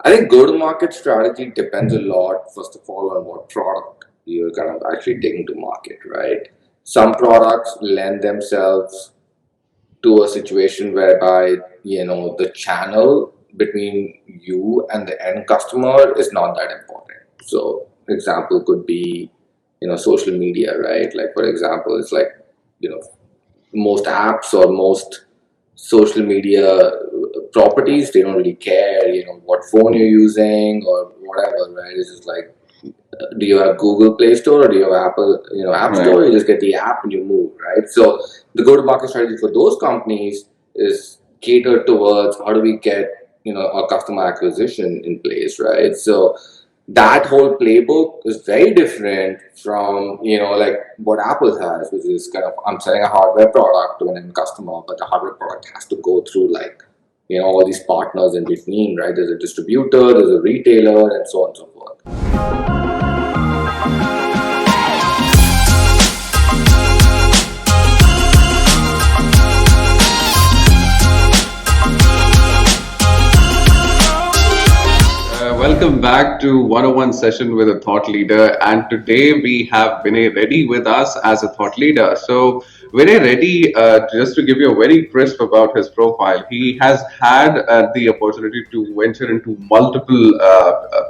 I think go-to-market strategy depends a lot, first of all, on what product you're kind of actually taking to market, right? Some products lend themselves to a situation whereby, the channel between you and the end customer is not that important. So, example could be, social media, right? Like, for example, it's like, you know, most apps or most social media properties, they don't really care, what phone you're using or whatever, right? It's just like, do you have Google Play Store or do you have Apple, App Store? You just get the app and you move, right? So the go-to-market strategy for those companies is catered towards how do we get, our customer acquisition in place, right? So that whole playbook is very different from, like what Apple has, which is kind of, I'm selling a hardware product to an end customer, but the hardware product has to go through like, all these partners in between, right? There's a distributor, there's a retailer, and so on and so forth. Welcome back to 101 session with a thought leader. And today we have Vinay Reddy with us as a thought leader. So, Vinay Reddy, just to give you a very crisp about his profile, he has had the opportunity to venture into multiple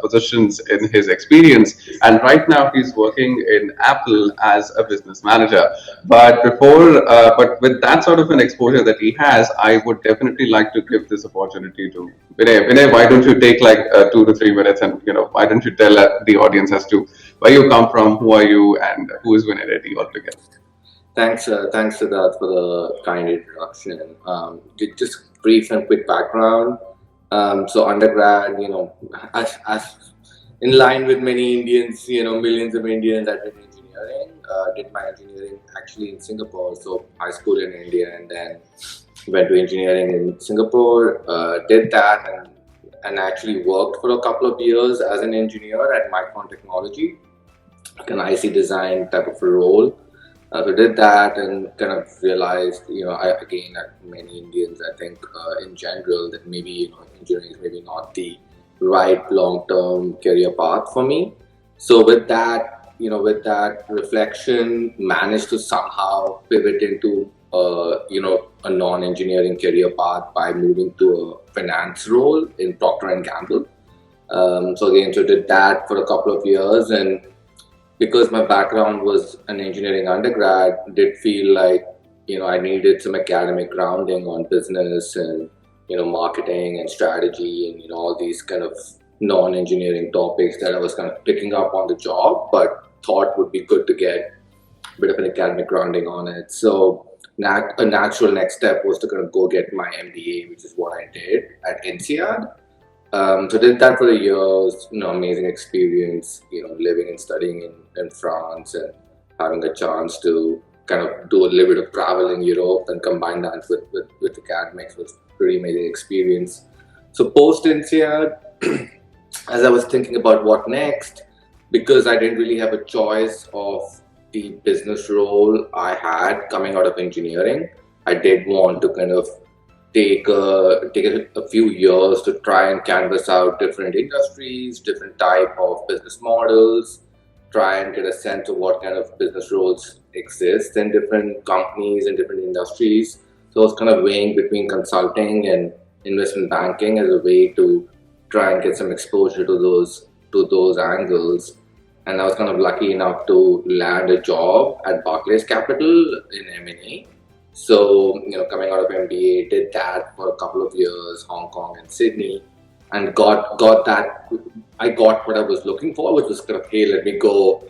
positions in his experience. And right now he's working in Apple as a business manager. But with that sort of an exposure that he has, I would definitely like to give this opportunity to Vinay. Vinay, why don't you take like 2 to 3 minutes, and why don't you tell the audience as to where you come from, who are you, and who is Vinay Reddy altogether? Thanks Siddharth for the kind introduction. Just brief and quick background. So undergrad, as in line with many Indians, millions of Indians, I did engineering. Did my engineering actually in Singapore. So high school in India, and then went to engineering in Singapore. Did that and actually worked for a couple of years as an engineer at Micron Technology, like an IC design type of a role. So did that and kind of realized, again, like many Indians, I think in general, that maybe engineering is maybe not the right long-term career path for me. So with that reflection, managed to somehow pivot into a non-engineering career path by moving to a finance role in Procter and Gamble. So did that for a couple of years, and because my background was an engineering undergrad, did feel like I needed some academic grounding on business and marketing and strategy and all these kind of non-engineering topics that I was kind of picking up on the job, but thought would be good to get a bit of an academic grounding on it. So a natural next step was to kind of go get my MBA, which is what I did at INSEAD. So did that for a year. Amazing experience, living and studying in France and having a chance to kind of do a little bit of travel in Europe and combine that with academics was pretty amazing experience. So post INSEAD, as I was thinking about what next, because I didn't really have a choice of the business role I had coming out of engineering, I did want to kind of take a few years to try and canvas out different industries, different type of business models, try and get a sense of what kind of business roles exist in different companies and different industries. So I was kind of weighing between consulting and investment banking as a way to try and get some exposure to those angles. And I was kind of lucky enough to land a job at Barclays Capital in M&A. So, coming out of MBA, did that for a couple of years, Hong Kong and Sydney, and got that. I got what I was looking for, which was kind of, hey, let me go,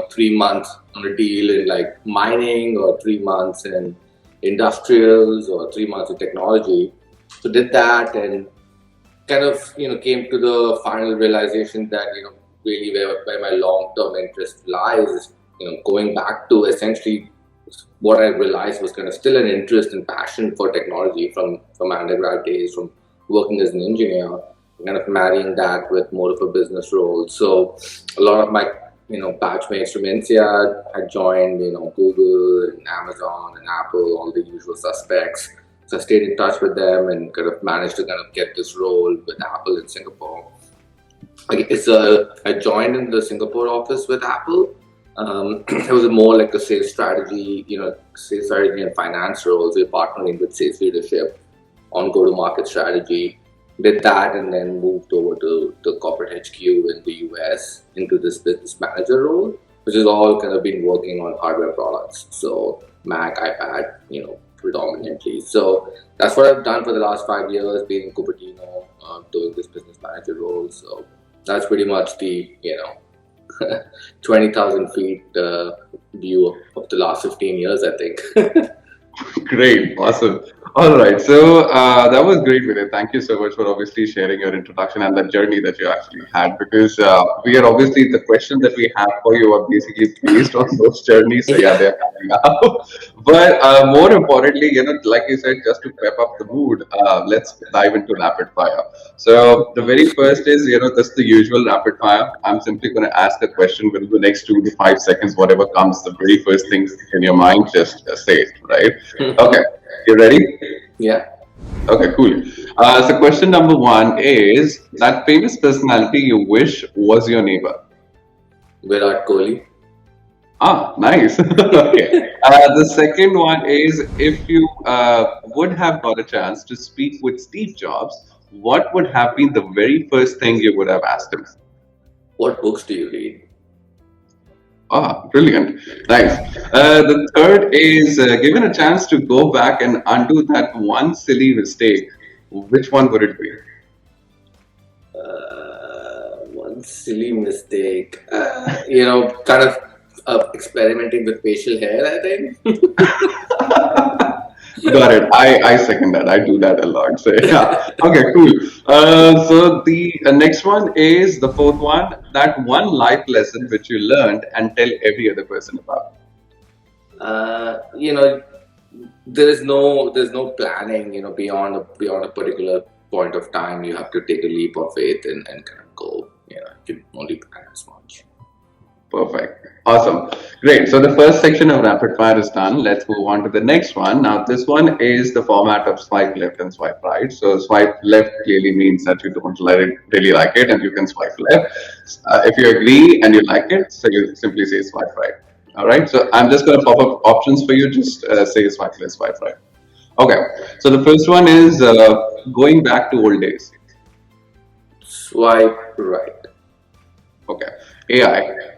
3 months on a deal in like mining, or 3 months in industrials, or 3 months in technology. So did that and kind of, came to the final realization that, really where my long-term interest lies is, going back to essentially what I realized was kind of still an interest and passion for technology from my undergrad days, from working as an engineer, kind of marrying that with more of a business role. So a lot of my batchmates from INSEAD had joined Google and Amazon and Apple, all the usual suspects. So I stayed in touch with them and kind of managed to kind of get this role with Apple in Singapore. I joined in the Singapore office with Apple. It was more like a sales strategy, sales strategy and finance roles. We're partnering with sales leadership on go-to-market strategy. Did that and then moved over to the corporate HQ in the US into this business manager role, which is all kind of been working on hardware products. So Mac, iPad, predominantly. So that's what I've done for the last 5 years, being in Cupertino, doing this business manager role. So that's pretty much the 20,000 feet view of the last 15 years, I think. Great, awesome. All right, so that was great, Vinay. Thank you so much for obviously sharing your introduction and the journey that you actually had. Because we are obviously the questions that we have for you are basically based on those journeys. So yeah, Yeah. they're coming out. But more importantly, like you said, just to pep up the mood, let's dive into rapid fire. So the very first is, just the usual rapid fire. I'm simply going to ask a question within the next 2 to 5 seconds, whatever comes, the very first thing in your mind, just say it, right? Okay, you ready? Yeah. Okay, cool. So question number one is that famous personality you wish was your neighbor. Virat Kohli. Ah, nice. Okay. The second one is if you would have got a chance to speak with Steve Jobs, what would have been the very first thing you would have asked him? What books do you read? Ah, brilliant. Nice. The third is given a chance to go back and undo that one silly mistake, which one would it be? One silly mistake. Kind of experimenting with facial hair, I think. Got it. I second that. I do that a lot. So yeah. Okay, cool. So the next one is the fourth one. That one life lesson which you learned and tell every other person about. uh, you know, there's no planning. Beyond a particular point of time, you have to take a leap of faith and kind of go. You can only plan as much. Perfect. Awesome. Great. So the first section of rapid fire is done. Let's move on to the next one. Now, this one is the format of swipe left and swipe right. So swipe left clearly means that you don't really like it, and you can swipe left. If you agree and you like it, so you simply say swipe right. All right. So I'm just going to pop up options for you. Just say swipe left, swipe right. Okay. So the first one is going back to old days. Swipe right. Okay. AI.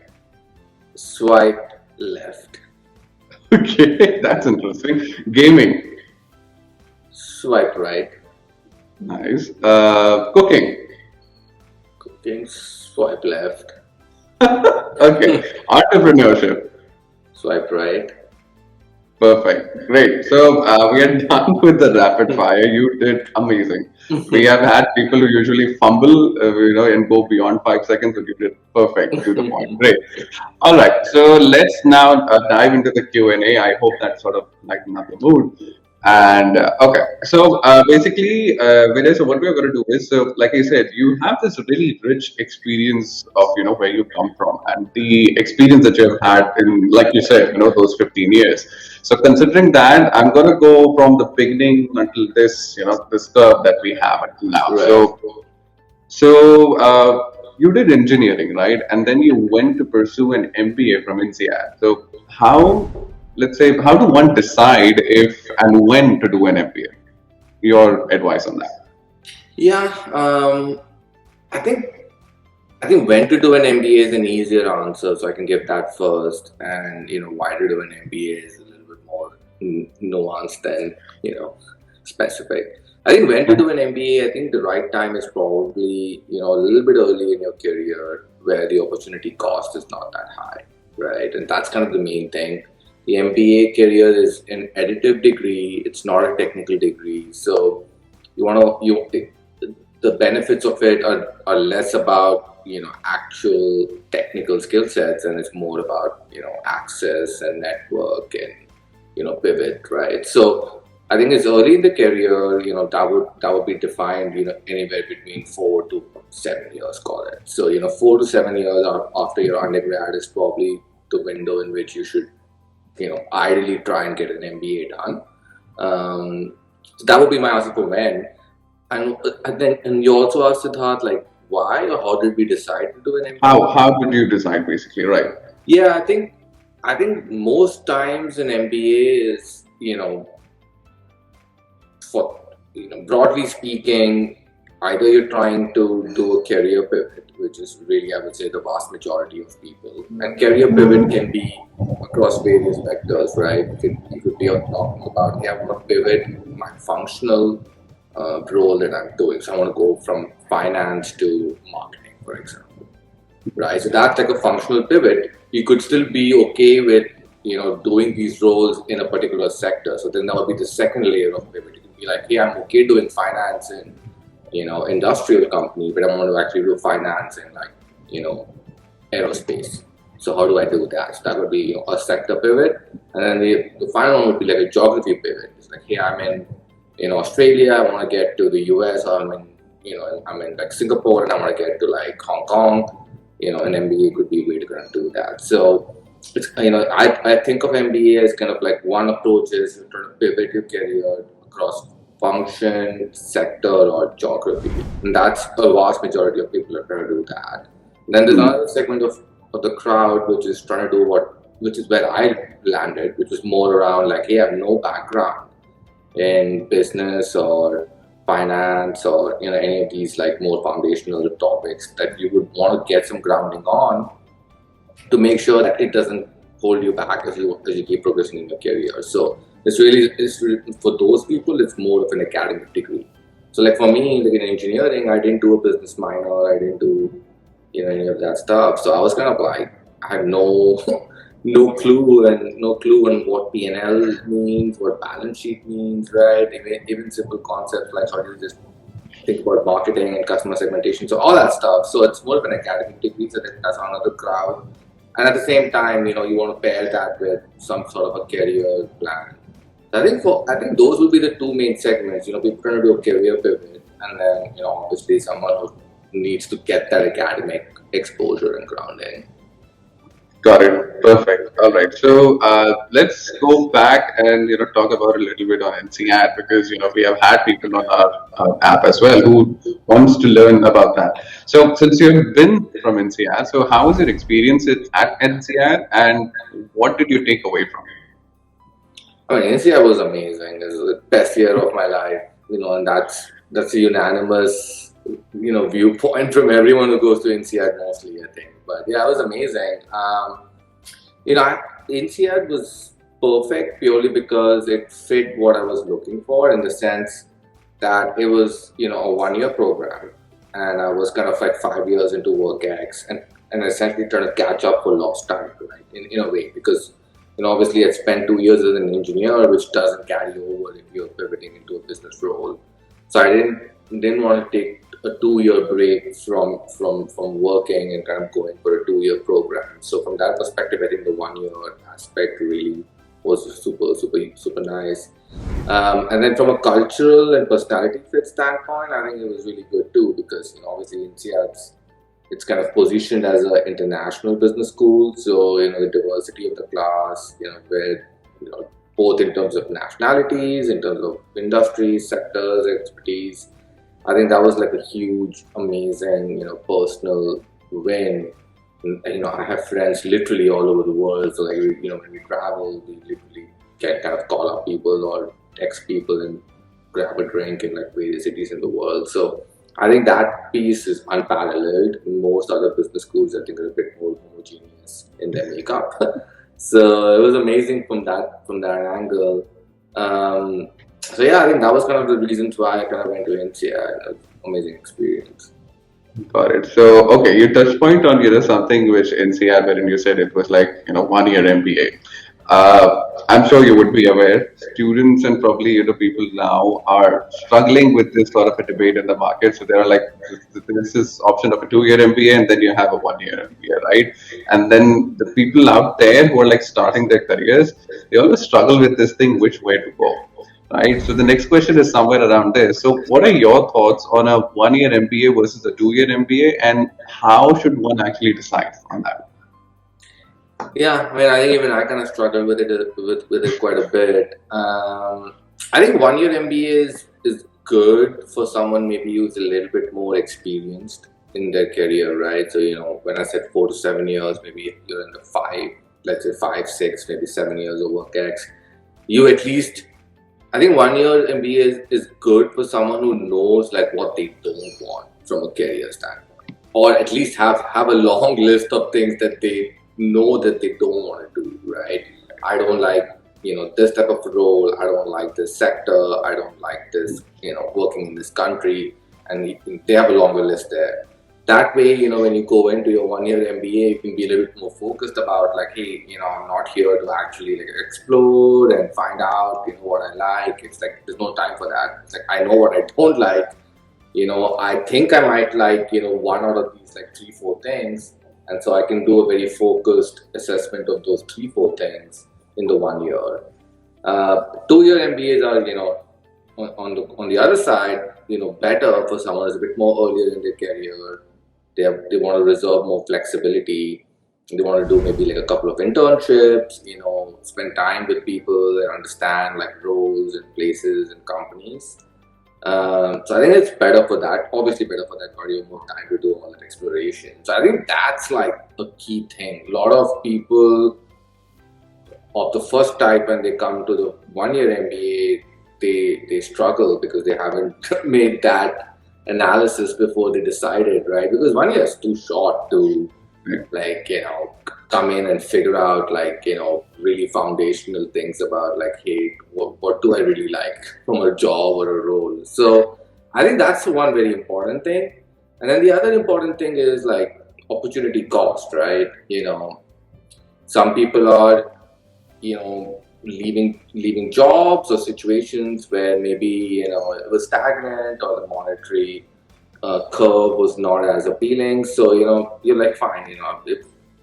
Swipe left. Okay, that's interesting. Gaming. Swipe right. Nice. Cooking. Cooking. Swipe left. Okay. Entrepreneurship. Swipe right. Perfect. Great. So we are done with the rapid fire. You did amazing. We have had people who usually fumble, and go beyond 5 seconds, but you did perfect to the point. Great. All right. So let's now dive into the Q&A. I hope that sort of lightened up the mood. And okay, so basically, Vinay, so what we're going to do is, so like I said, you have this really rich experience of where you come from and the experience that you have had in, like you said, those 15 years. So considering that, I'm going to go from the beginning until this, this curve that we have until now. Right. So you did engineering, right? And then you went to pursue an MBA from INSEAD. So let's say, how do one decide if and when to do an MBA? Your advice on that? Yeah. I think when to do an MBA is an easier answer, so I can give that first. And why to do an MBA is a little bit more nuanced than specific. I think when to do an MBA, I think the right time is probably a little bit early in your career where the opportunity cost is not that high, right? And that's kind of the main thing. The MBA career is an additive degree; it's not a technical degree, so the benefits of it are less about actual technical skill sets, and it's more about access and network and pivot, right? So I think it's early in the career, that would be defined anywhere between 4 to 7 years, call it. So 4 to 7 years after your undergrad is probably the window in which you should ideally try and get an MBA done. So that would be my answer for when. And you also asked Siddharth, like, why or how did we decide to do an MBA? How did you decide, basically, right? Yeah, I think most times an MBA is, for broadly speaking, either you're trying to do a career pivot, which is really, I would say, the vast majority of people. And career pivot can be across various vectors, right? You could be talking about, hey, I want to pivot my functional role that I'm doing. So I want to go from finance to marketing, for example, right? So that's like a functional pivot. You could still be okay with doing these roles in a particular sector. So then that would be the second layer of pivot. You can be like, hey, I'm okay doing finance in industrial company, but I want to actually do finance in like aerospace. So how do I do that? So that would be a sector pivot, and then the final one would be like a geography pivot. It's like, hey, I'm in Australia, I want to get to the US, or I'm in like Singapore, and I want to get to like Hong Kong. An MBA could be a way to kind of do that. So it's I think of MBA as kind of like one approach is you're trying to pivot your career across function, sector, or geography, and that's a vast majority of people are trying to do that. Then there's another segment of the crowd which is trying to do which is where I landed, which was more around like, hey, I have no background in business or finance or any of these like more foundational topics that you would want to get some grounding on to make sure that it doesn't hold you back as you keep progressing in your career. So it's really for those people it's more of an academic degree. So like for me, like in engineering, I didn't do a business minor, I didn't do any of that stuff. So I was kind of like I had no no clue on what P&L means, what balance sheet means, right? Even simple concepts like how do you just think about marketing and customer segmentation, so all that stuff. So it's more of an academic degree, so that's another crowd. And at the same time, you want to pair that with some sort of a career plan. So I think those will be the two main segments. People trying to do a career pivot, and then obviously someone who needs to get that academic exposure and grounding. Got it. Perfect. All right. So let's go back and talk about a little bit on NCAD, because we have had people on our app as well who wants to learn about that. So since you've been from NCAD, so how was your experience at NCAD, and what did you take away from it? I mean, NCI was amazing. It was the best year of my life, and that's a unanimous, viewpoint from everyone who goes to NCI mostly, I think. But yeah, it was amazing. You know, I, NCI was perfect purely because it fit what I was looking for in the sense that it was, a 1 year program, and I was kind of like 5 years into WorkX and essentially trying to catch up for lost time, right? In a way, because obviously I spent 2 years as an engineer, which doesn't carry over if you're pivoting into a business role. So I didn't want to take a 2 year break from working and kind of going for a 2 year program. So from that perspective, I think the 1 year aspect really was super nice. And then from a cultural and personality fit standpoint, I think it was really good too because obviously India it's kind of positioned as an international business school. So the diversity of the class, where both in terms of nationalities, in terms of industries, sectors, expertise. I think that was like a huge, amazing, personal win. And, I have friends literally all over the world. So like, when we travel, we literally can kind of call up people or text people and grab a drink in like various cities in the world. So I think that piece is unparalleled. Most other business schools, I think, are a bit more homogeneous in their makeup. So it was amazing from that angle. So yeah, I think that was kind of the reasons why I kind of went to NCI. Amazing experience. Got it. So, okay, you touched point on something which NCR, wherein you said it was like 1 year MBA. I'm sure you would be aware, students and probably people now are struggling with this sort of a debate in the market. So there are like this option of a 2 year MBA, and then you have a 1 year MBA, right? And then the people out there who are like starting their careers, they always struggle with this thing, which way to go. Right. So the next question is somewhere around this. So what are your thoughts on a 1 year MBA versus a 2 year MBA, and how should one actually decide on that? Yeah, I mean, I think even I kind of struggled with it quite a bit. I think 1 year MBA is good for someone maybe who's a little bit more experienced in their career, right? So, when I said 4 to 7 years, maybe you're in the five, let's say 5, 6, maybe 7 years of work ex. You at least, I think 1 year MBA is good for someone who knows like what they don't want from a career standpoint, or at least have a long list of things that they know that they don't want to do, right? I don't like this type of role. I don't like this sector. I don't like this working in this country, and they have a longer list there. That way, when you go into your 1 year MBA, you can be a little bit more focused about like, hey, I'm not here to actually like explore and find out, what I like. It's like there's no time for that. It's like I know what I don't like. I think I might like, one out of these like 3, 4 things, and so I can do a very focused assessment of those 3, 4 things in the 1 year. 2 year MBAs are, on the other side, better for someone who's a bit more earlier in their career. They want to reserve more flexibility. They want to do maybe like a couple of internships, spend time with people and understand like roles and places and companies. So I think it's better for that. Obviously, better for that because you have more time to do all that exploration. So I think that's like a key thing. A lot of people of the first type, when they come to the 1 year MBA, they struggle because they haven't made that analysis before they decided, right? Because 1 year is too short to like come in and figure out like really foundational things about like, hey, what do I really like from a job or a role. So I think that's one very important thing. And then the other important thing is like opportunity cost, right? Some people are leaving jobs or situations where maybe it was stagnant or the monetary curve was not as appealing. So you're like, fine,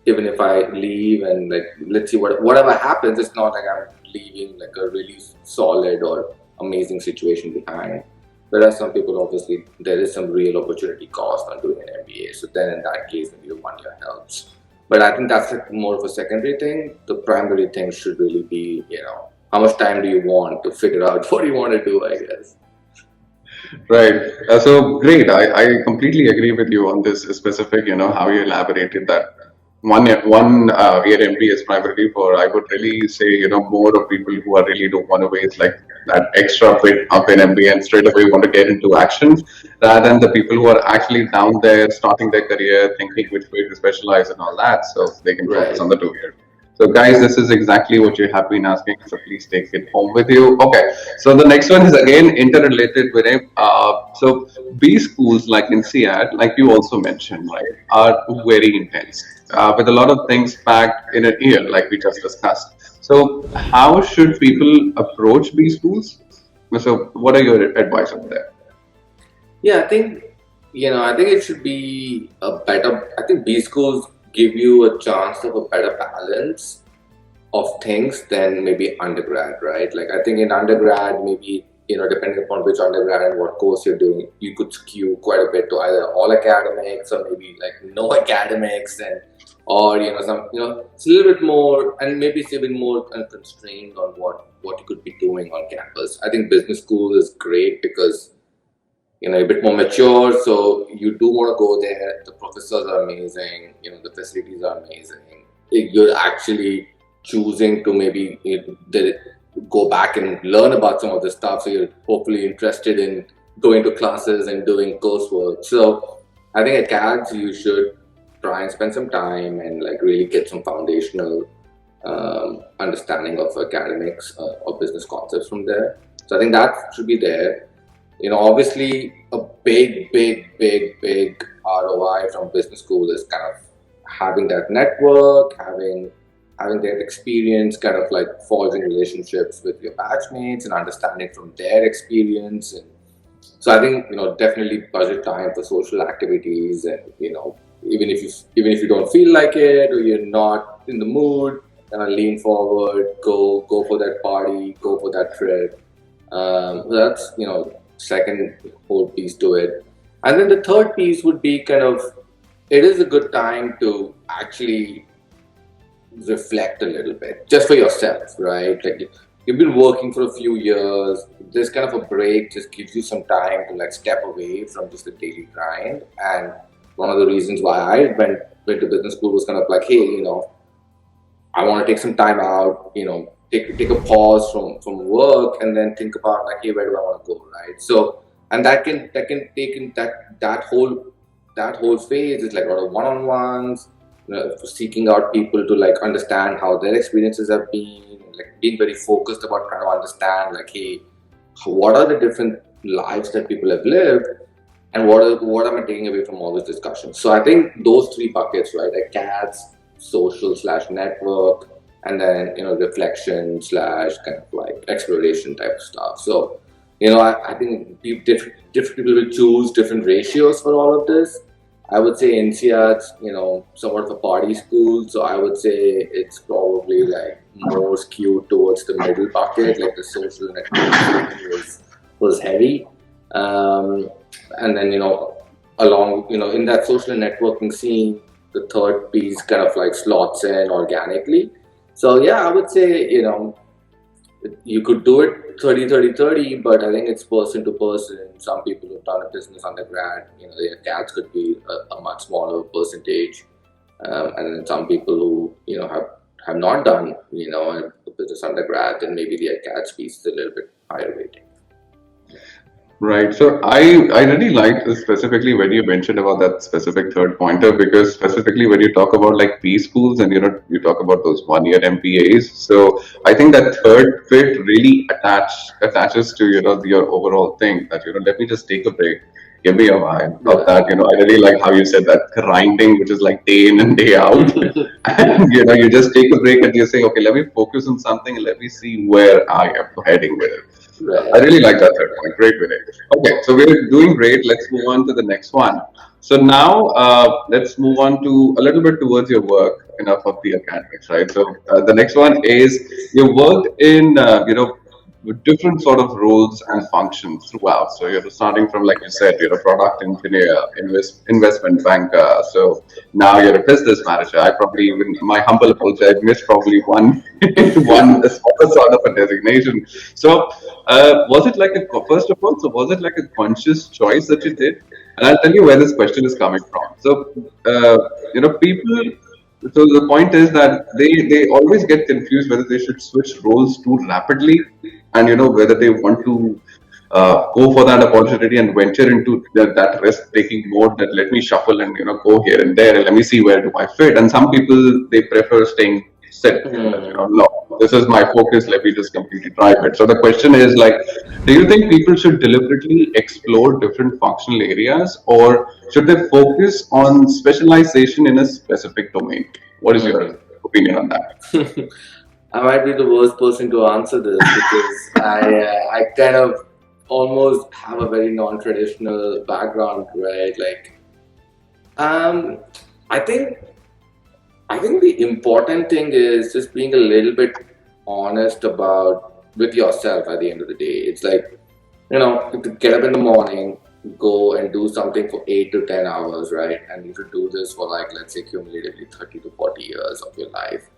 even if I leave and like let's see whatever happens, it's not like I'm leaving like a really solid or amazing situation behind. Whereas some people, obviously there is some real opportunity cost on doing an MBA, so then in that case maybe the 1 year helps. But I think that's like more of a secondary thing. The primary thing should really be, how much time do you want to figure out what you want to do, I guess. Right. So great. I completely agree with you on this specific, how you elaborated that one year MBA is primarily for, I would really say, more of people who are really don't want to waste like that extra bit of an MBA and straight away want to get into action, rather than the people who are actually down there starting their career, thinking which way to specialize and all that, so they can focus Right. on the 2 year. So, guys, this is exactly what you have been asking. So, please take it home with you. Okay. So, the next one is again interrelated with it. So, B schools like in CIAT, like you also mentioned, right, are very intense with a lot of things packed in a year, like we just discussed. So, how should people approach B schools? So, what are your advice on that? Yeah, I think it should be a better. I think B schools give you a chance of a better balance of things than maybe undergrad, right? Like I think in undergrad, maybe depending upon which undergrad and what course you're doing, you could skew quite a bit to either all academics or maybe like no academics, and or some it's a little bit more, and maybe it's even more constrained on what you could be doing on campus. I think business school is great because a bit more mature, so you do want to go there. The professors are amazing, the facilities are amazing. You're actually choosing to maybe go back and learn about some of the stuff, so you're hopefully interested in going to classes and doing coursework. So I think at CADS you should try and spend some time and like really get some foundational understanding of academics or business concepts from there. So I think that should be there. Obviously a big ROI from business school is kind of having that network, having that experience, kind of like forging relationships with your batchmates and understanding from their experience. And so I think definitely budget time for social activities, and even if you don't feel like it or you're not in the mood, lean forward, go for that party, go for that trip. That's second whole piece to it. And then the third piece would be kind of, it is a good time to actually reflect a little bit just for yourself, right? Like you've been working for a few years. This kind of a break just gives you some time to like step away from just the daily grind. And one of the reasons why I went to business school was kind of like, hey, I want to take some time out, take a pause from work and then think about like, hey, where do I want to go, right? So, and that can take in that whole phase is like a lot of one-on-ones, seeking out people to like understand how their experiences have been, like being very focused about trying to understand like, hey, what are the different lives that people have lived, and what am I taking away from all this discussion? So I think those three buckets, right, like CADS, social slash network, and then reflection slash kind of like exploration type of stuff. So I think different people will choose different ratios for all of this. I would say NCR's, somewhat of a party school, so I would say it's probably like more skewed towards the middle bucket, like the social networking was heavy. And then, along, in that social networking scene, the third piece kind of like slots in organically. So yeah, I would say, you could do it 30, but I think it's person to person. Some people who've done a business undergrad, their CADs could be a much smaller percentage. And then some people who, have not done, a business undergrad, then maybe their CADs piece is a little bit higher weighting. Right. So I really liked specifically when you mentioned about that specific third pointer, because specifically when you talk about like preschools and you talk about those 1 year MPAs. So I think that third bit really attaches to your overall thing that let me just take a break. Give me a vibe of that. I really like how you said that grinding, which is like day in and day out. And you just take a break and you say, okay, let me focus on something and let me see where I am heading with it. I really like that third point. Great, Vinay. Okay, so we're doing great. Let's move on to the next one. So now let's move on to a little bit towards your work, enough of the academics, right? So the next one is you worked in, with different sort of roles and functions throughout. So you're starting from, like you said, you're a product engineer, investment banker. So now you're a business manager. I probably, even my humble apology, I missed probably one, one sort of a designation. So was it like first of all, so was it like a conscious choice that you did? And I'll tell you where this question is coming from. So, people, so the point is that they always get confused whether they should switch roles too rapidly, and whether they want to go for that opportunity and venture into that risk taking mode, that let me shuffle and go here and there and let me see where do I fit. And some people, they prefer staying set. No, this is my focus, let me just completely drive it. So the question is like, do you think people should deliberately explore different functional areas, or should they focus on specialization in a specific domain? What is your opinion on that? I might be the worst person to answer this because I kind of almost have a very non-traditional background, right? Like, um, I think I think the important thing is just being a little bit honest about with yourself at the end of the day. It's like, to get up in the morning, go and do something for 8 to 10 hours, right? And you should do this for like, let's say, cumulatively 30 to 40 years of your life.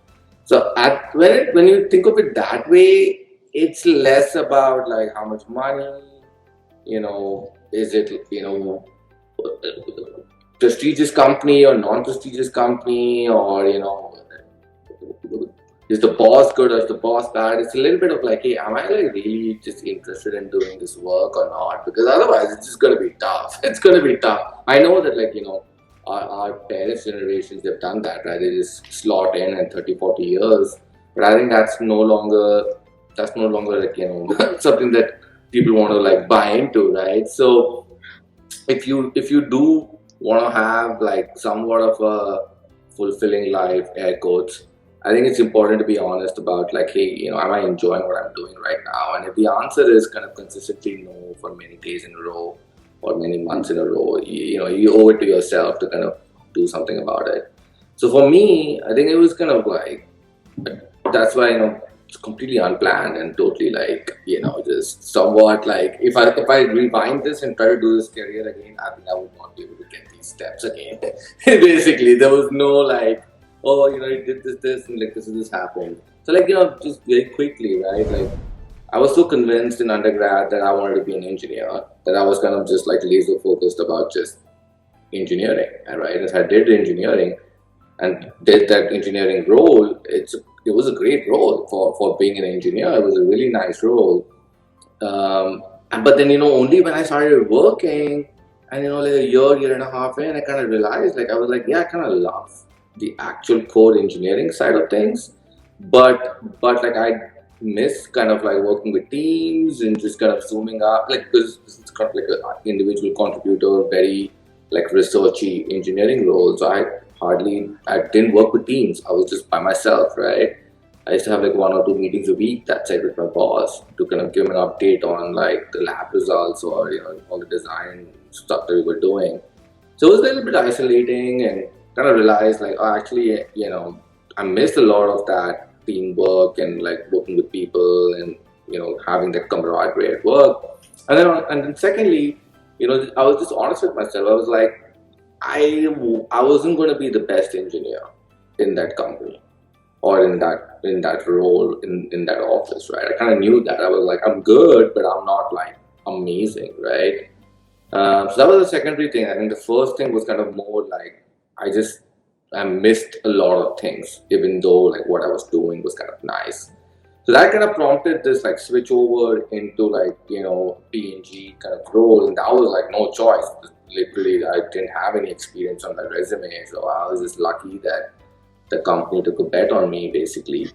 So when you think of it that way, it's less about like how much money, is it, prestigious company or non-prestigious company, or is the boss good or is the boss bad? It's a little bit of like, hey, am I like really just interested in doing this work or not? Because otherwise it's just going to be tough. It's going to be tough. I know that like, our parents' generations, they've done that, right? They just slot in 30, 40 years. But I think that's no longer like, something that people want to like buy into, right? So if you do want to have like somewhat of a fulfilling life, air quotes, I think it's important to be honest about like, hey, am I enjoying what I'm doing right now? And if the answer is kind of consistently no for many days in a row or many months in a row, you owe it to yourself to kind of do something about it. So for me, I think it was kind of like, that's why, it's completely unplanned and totally like, just somewhat like, if I rewind this and try to do this career again, I think I would not be able to get these steps again. Basically, there was no like, oh, you did this, and like this happened. So like, just very quickly, right? Like I was so convinced in undergrad that I wanted to be an engineer that I was kind of just like laser focused about just engineering, right? As I did engineering and did that engineering role, it was a great role for being an engineer. It was a really nice role. But then, only when I started working and, like a year and a half in, I kind of realized, like, I was like, yeah, I kind of love the actual core engineering side of things. But like, I miss kind of like working with teams and just kind of zooming up, like, because this is kind of like an individual contributor, very like researchy engineering role. So I didn't work with teams. I was just by myself, right? I used to have like 1 or 2 meetings a week, that's it, with my boss to kind of give him an update on like the lab results or all the design stuff that we were doing. So it was a little bit isolating and kind of realized like, oh, actually, I missed a lot of that teamwork and like working with people and having that camaraderie at work. And then secondly, I was just honest with myself. I was like, I wasn't going to be the best engineer in that company or in that role in that office, right? I kind of knew that. I was like, I'm good, but I'm not like amazing, right? So that was the secondary thing. I think the first thing was kind of more like I missed a lot of things, even though like what I was doing was kind of nice. So that kind of prompted this like switch over into like P&G kind of role, and that was like no choice. Literally, I didn't have any experience on my resume, so I was just lucky that the company took a bet on me, basically,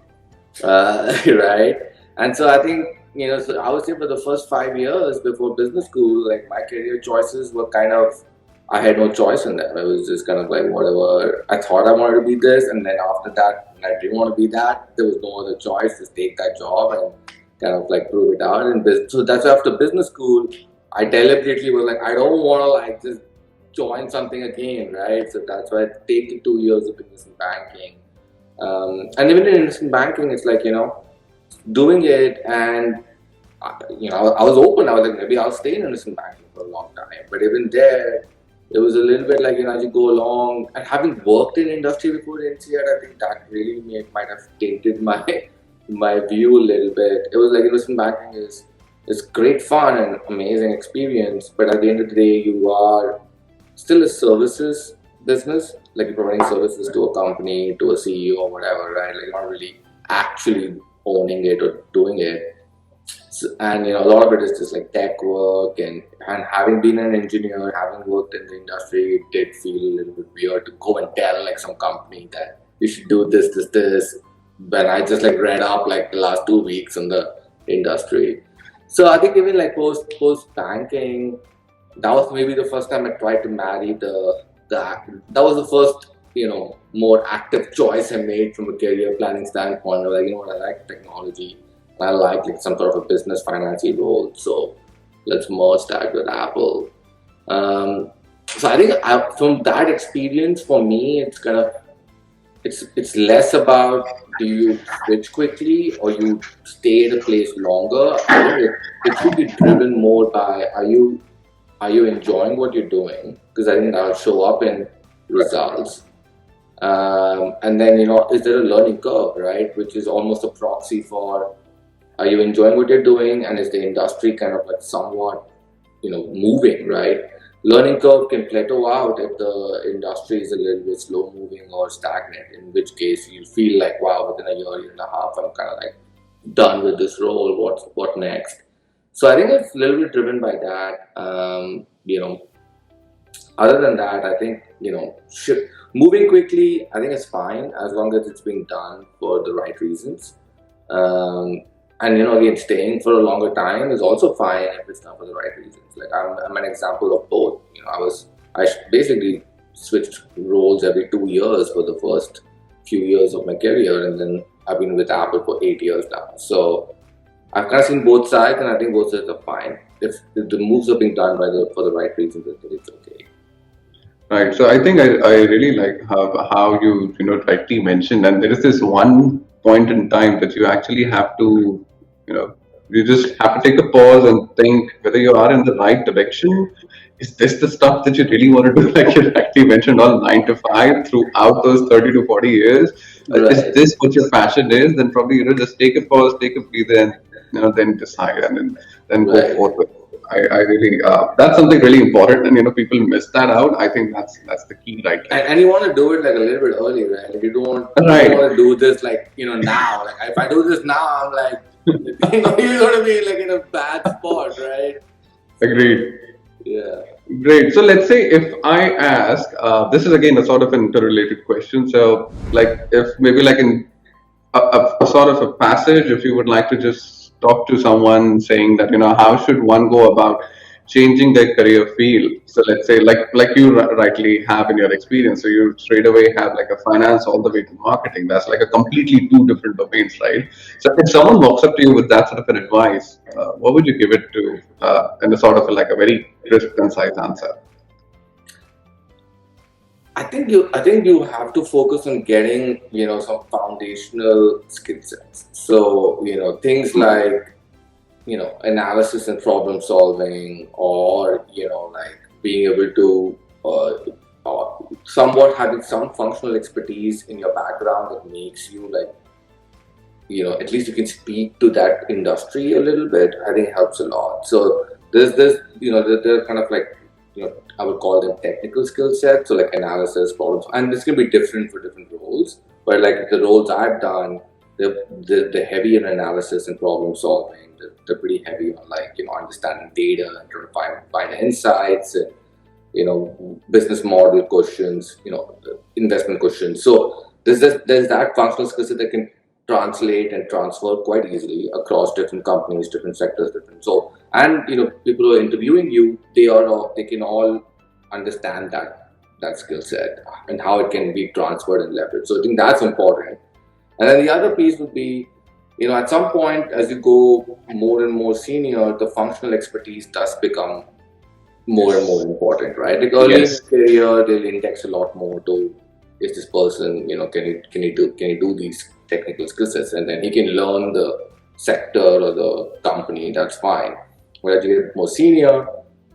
right? And so I think so I would say for the first 5 years before business school, like my career choices were kind of, I had no choice in them. It was just kind of like whatever I thought I wanted to be this, and then after that, when I didn't want to be that, there was no other choice. Just take that job and kind of like prove it out. And so that's why after business school, I deliberately was like, I don't want to like just join something again, right? So that's why I take the 2 years of business and banking. And even in investment banking, it's like, doing it, and I was open. I was like, maybe I'll stay in investment banking for a long time. But even there, it was a little bit like, as you go along, and having worked in industry before in NCR, I think that really might have tainted my my view a little bit. It was like investment banking is great fun and amazing experience, but at the end of the day, you are still a services business. Like you're providing services to a company, to a CEO or whatever, right? Like you're not really actually owning it or doing it. So, and a lot of it is just like tech work, and having been an engineer, having worked in the industry, it did feel a little bit weird to go and tell like some company that you should do this. But I just like read up like the last 2 weeks in the industry. So I think even like post banking, that was maybe the first time I tried to marry that was the first more active choice I made from a career planning standpoint. I was like, what, I like technology. I like some sort of a business financing role, so let's merge that with Apple. So I think from that experience, for me, it's kind of it's less about do you switch quickly or you stay at a place longer. I think it should be driven more by are you enjoying what you're doing, because I think that'll show up in results. And then is there a learning curve, right, which is almost a proxy for are you enjoying what you're doing, and is the industry kind of like somewhat moving, right? Learning curve can plateau out if the industry is a little bit slow moving or stagnant, in which case you feel like, wow, within a year and a half, I'm kind of like done with this role. What next? So I think it's a little bit driven by that. Other than that, I think moving quickly, I think it's fine as long as it's being done for the right reasons. And again, staying for a longer time is also fine if it's done for the right reasons. Like I'm an example of both. I basically switched roles every 2 years for the first few years of my career, and then I've been with Apple for 8 years now. So I've kind of seen both sides, and I think both sides are fine. If the moves are being done for the right reasons, I think it's okay. Right. So I think I really like how you rightly mentioned, and there is this one point in time that you actually have to you just have to take a pause and think whether you are in the right direction. Is this the stuff that you really want to do? Like you rightly mentioned, all 9 to 5 throughout those 30 to 40 years. Is Right, this what your passion is? Then probably just take a pause, take a breather, and then decide, and then go right. forth with it. I really that's something really important, and people miss that out. I think that's the key right there. And you want to do it like a little bit early, right? Like you don't Right. want to do this like now. Like if I do this now, I'm like you're gonna be like in a bad spot, right? So Agreed. yeah, Great. So let's say if I ask, this is again a sort of an interrelated question. So, like, if maybe like in a sort of a passage, if you would like to just talk to someone saying that, how should one go about changing their career field? So let's say, like you rightly have in your experience, so you straight away have like a finance all the way to marketing. That's like a completely two different domains, right? So if someone walks up to you with that sort of an advice, what would you give it to in a sort of like a very crisp, concise answer? I think you have to focus on getting some foundational skill sets. So things like analysis and problem solving, or like being able to somewhat having some functional expertise in your background that makes you like at least you can speak to that industry a little bit. I think helps a lot. So there's this they're kind of like I would call them technical skill sets. So like analysis, problems, and this can be different for different roles. But like the roles I've done, they're heavy in analysis and problem solving. They're pretty heavy on like understanding data and trying to find insights and business model questions, investment questions. So there's that functional skill set that can translate and transfer quite easily across different companies, different sectors, different. So and people who are interviewing you, they can all understand that skill set and how it can be transferred and leveraged. So I think that's important. And then the other piece would be, at some point as you go more and more senior, the functional expertise does become more and more important, right? Like early in Yes. his career, they'll index a lot more to is this person, can he do these technical skill sets, and then he can learn the sector or the company. That's fine. But as you get more senior,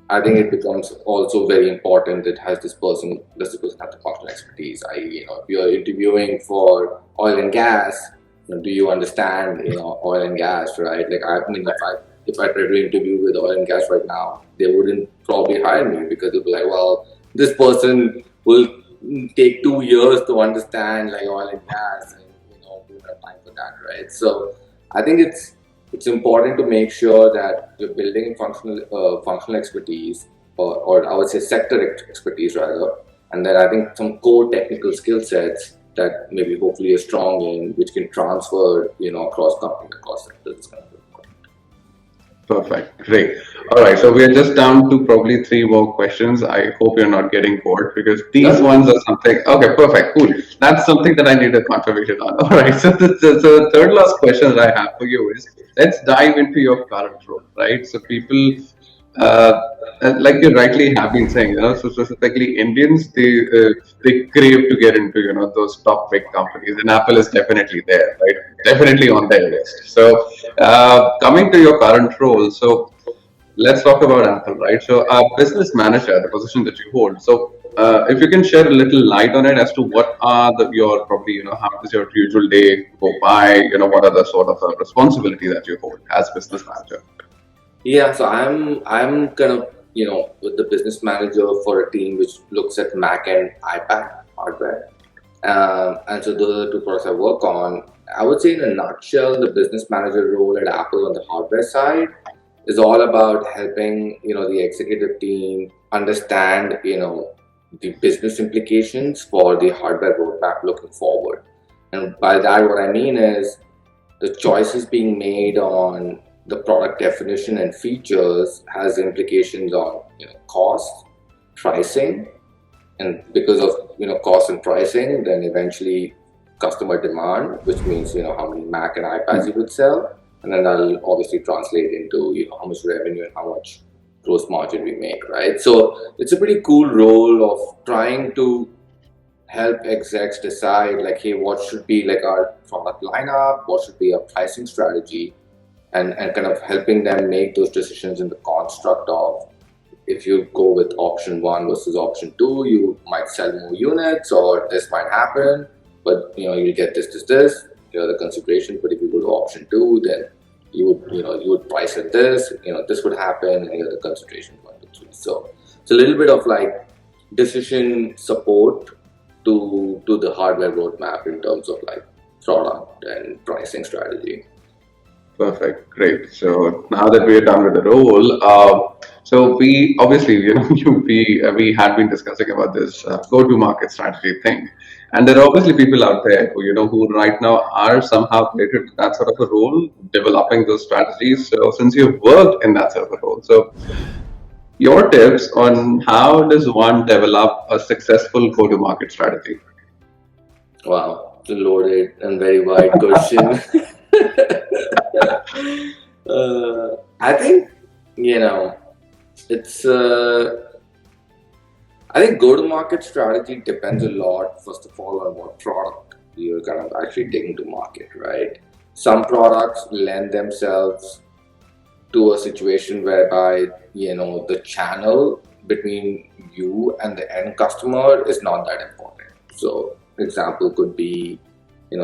I think it becomes also very important that does this person have the functional expertise? If you're interviewing for oil and gas, do you understand, oil and gas, right? Like, I mean, if I try to interview with oil and gas right now, they wouldn't probably hire me because they'll be like, well, this person will take 2 years to understand like oil and gas, and we don't have time for that, right? So I think it's important to make sure that you're building functional expertise, or I would say sector expertise rather, and then I think some core technical skill sets that maybe hopefully you're strong in, which can transfer across companies, across sectors. Is kind of important. Perfect. Great. All right. So we are just down to probably three more questions. I hope you're not getting bored because these No, ones are something. Okay. Perfect. Cool. That's something that I need a confirmation on. All right. So the third last question that I have for you is, let's dive into your current role, right? So people, uh, like you rightly have been saying, so specifically Indians, they crave to get into those top big companies, and Apple is definitely there, right? Definitely on their list. So coming to your current role, so let's talk about Apple, right? So, business manager, the position that you hold. So, if you can shed a little light on it as to what are your probably, how does your usual day go by? What are the sort of responsibility that you hold as business manager? yeah. So I'm kind of with the business manager for a team which looks at Mac and iPad hardware. And so those are the two products I work on. I would say in a nutshell, the business manager role at Apple on the hardware side is all about helping the executive team understand the business implications for the hardware roadmap looking forward. And by that, what I mean is the choices being made on the product definition and features has implications on cost, pricing, and because of cost and pricing, then eventually customer demand, which means how many Mac and iPads you would sell, and then that'll obviously translate into how much revenue and how much gross margin we make, right? So it's a pretty cool role of trying to help execs decide like, hey, what should be like our product lineup, what should be our pricing strategy, and kind of helping them make those decisions in the construct of, if you go with option one versus option two, you might sell more units or this might happen. but you get this, the consideration. But if you go to option 2, then you would price at this, this would happen, and the consideration 1 to 3. So it's a little bit of like decision support to the hardware roadmap in terms of like product and pricing strategy. Perfect. Great. So now that we are done with the role, so we obviously, we had been discussing about this go-to-market strategy thing, and there are obviously people out there who who right now are somehow related to that sort of a role, developing those strategies. So since you've worked in that sort of a role, so your tips on how does one develop a successful go-to-market strategy? Wow, it's a loaded and very wide question. I think it's. I think go-to-market strategy depends a lot, first of all, on what product you're kind of actually taking to market, right? Some products lend themselves to a situation whereby the channel between you and the end customer is not that important. So example could be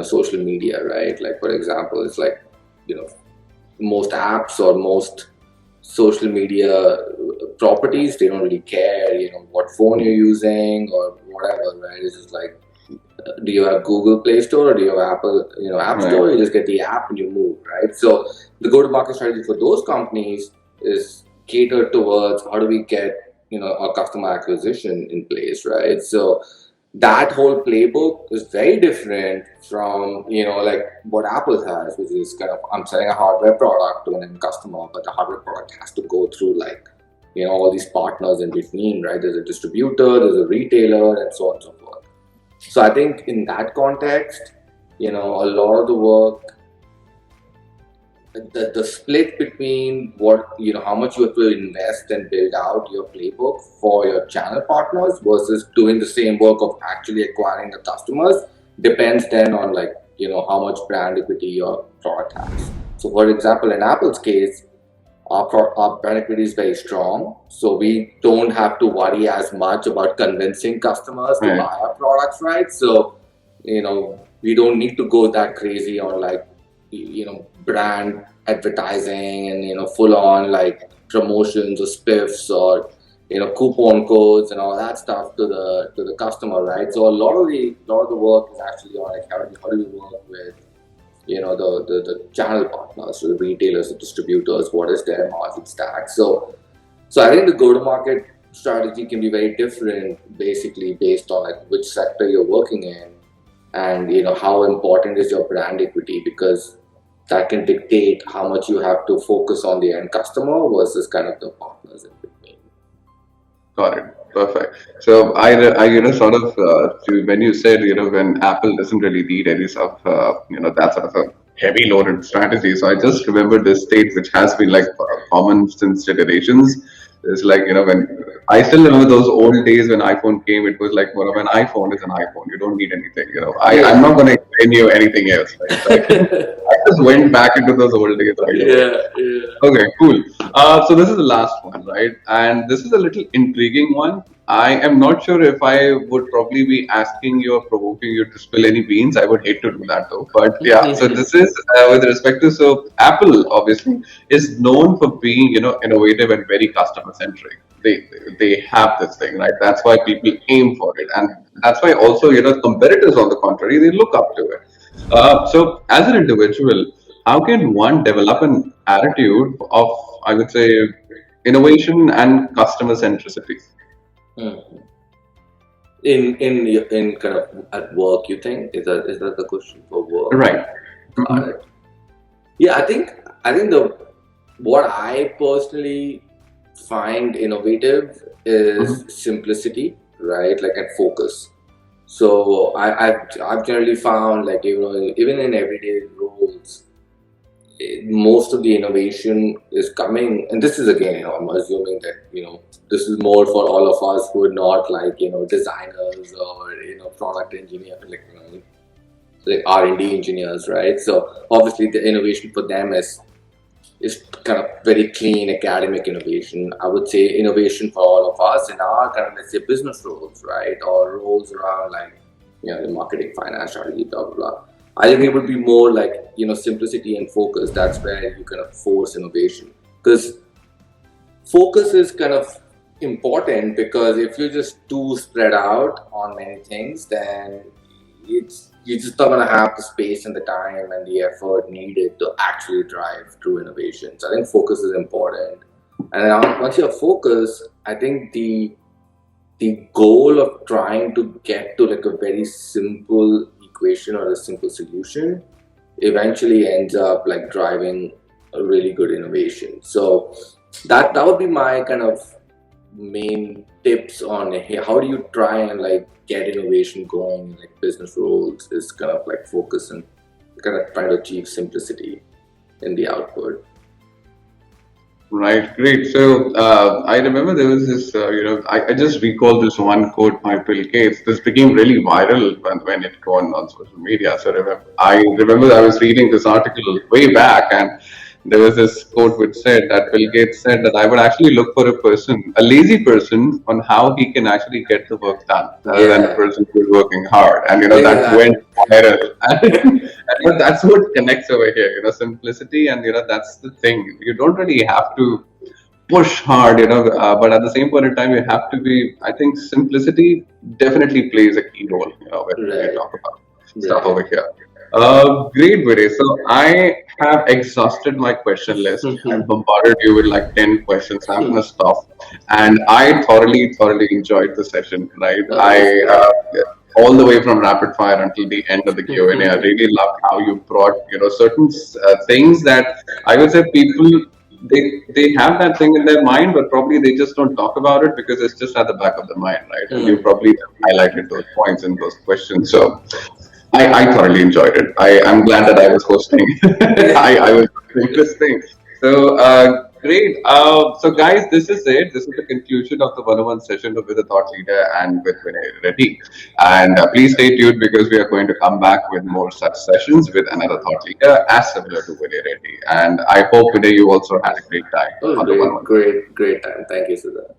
social media, right? Like for example, it's like most apps or most social media properties, they don't really care what phone you're using or whatever, right? It's just like, do you have Google Play Store or do you have Apple App Store? You just get the app and you move, right? So the go-to-market strategy for those companies is catered towards how do we get a customer acquisition in place, right? So that whole playbook is very different from like what Apple has, which is kind of, I'm selling a hardware product to an end customer, but the hardware product has to go through like all these partners in between, right? There's a distributor, there's a retailer, and so on and so forth. So I think in that context, a lot of the work, the split between what how much you have to invest and build out your playbook for your channel partners versus doing the same work of actually acquiring the customers depends then on like how much brand equity your product has. So for example, in Apple's case, our brand equity is very strong, so we don't have to worry as much about convincing customers to buy our products, right? So we don't need to go that crazy on like brand advertising and full on like promotions or spiffs or coupon codes and all that stuff to the customer, right? So a lot of the work is actually on like how do we work with the channel partners, so the retailers, the distributors, what is their margin stack. So I think the go-to-market strategy can be very different basically based on like which sector you're working in and how important is your brand equity, because that can dictate how much you have to focus on the end customer versus kind of the partners in between. Got it. Perfect. So I sort of when you said when Apple doesn't really need any sort of that sort of a heavy loaded strategy. So I just remember this state which has been like common since generations. It's like when I still remember those old days when iPhone came. It was like, well, an iPhone is an iPhone. You don't need anything. I'm not going to explain you anything else. Right? So I just went back into those old days. Right? Yeah. Okay, cool. So this is the last one, right? And this is a little intriguing one. I am not sure if I would probably be asking you or provoking you to spill any beans. I would hate to do that though. But yeah, so this is with respect to, so Apple obviously is known for being, innovative and very customer centric. They have this thing, right? That's why people aim for it. And that's why also, competitors on the contrary, they look up to it. So as an individual, how can one develop an attitude of, I would say, innovation and customer centricity? Mhm. In kind of at work, you think is that the question for work? Right. Got it. Yeah, I think the what I personally find innovative is simplicity, right? Like, and focus. So I've generally found like even in everyday roles, most of the innovation is coming, and this is again I'm assuming that this is more for all of us who are not like designers or product engineers, like R&D engineers, right? So obviously the innovation for them is kind of very clean academic innovation. I would say innovation for all of us in our kind of, let's say, business roles, right? Or roles around like the marketing, finance strategy, blah blah blah. I think it would be more like simplicity and focus. That's where you kind of force innovation, because focus is kind of important, because if you're just too spread out on many things, then you're just not gonna have the space and the time and the effort needed to actually drive true innovation. So I think focus is important. And now, once you have focus, I think the goal of trying to get to like a very simple equation or a simple solution eventually ends up like driving a really good innovation. So that would be my kind of main tips on, hey, how do you try and like get innovation going in like business roles, is kind of like focus and kind of trying to achieve simplicity in the output. Right, great. So I remember there was this, I just recall this one quote by Bill Gates. This became really viral when it got on social media. So I remember I was reading this article way back, and there was this quote which said that Bill Gates said that I would actually look for a lazy person, on how he can actually get the work done, rather than a Yeah, person who's working hard. And that yeah, went viral. And that's what connects over here, simplicity. And that's the thing. You don't really have to push hard, but at the same point in time, you have to be. I think simplicity definitely plays a key role, when we right, talk about stuff right. over here. Great, Vinay. So I have exhausted my question list. I bombarded you with like 10 questions. I'm gonna stop. And I thoroughly enjoyed the session. Right, Oh, that's I great. all the way from rapid fire until the end of the Q&A. I really loved how you brought certain things that I would say people, they have that thing in their mind, but probably they just don't talk about it because it's just at the back of the mind, right? And you probably highlighted those points in those questions. So I thoroughly enjoyed it. I'm glad That's that I great. was hosting. Yeah. I was doing this thing. So great. So guys, this is it. This is the conclusion of the one-on-one session with the thought leader and with Vinay Reddy. And please stay tuned, because we are going to come back with more such sessions with another thought leader as similar to Vinay Reddy. And I hope Vinay, you also had a great time Oh, on the great, one-on-one. great, great time. Thank you, Sudha.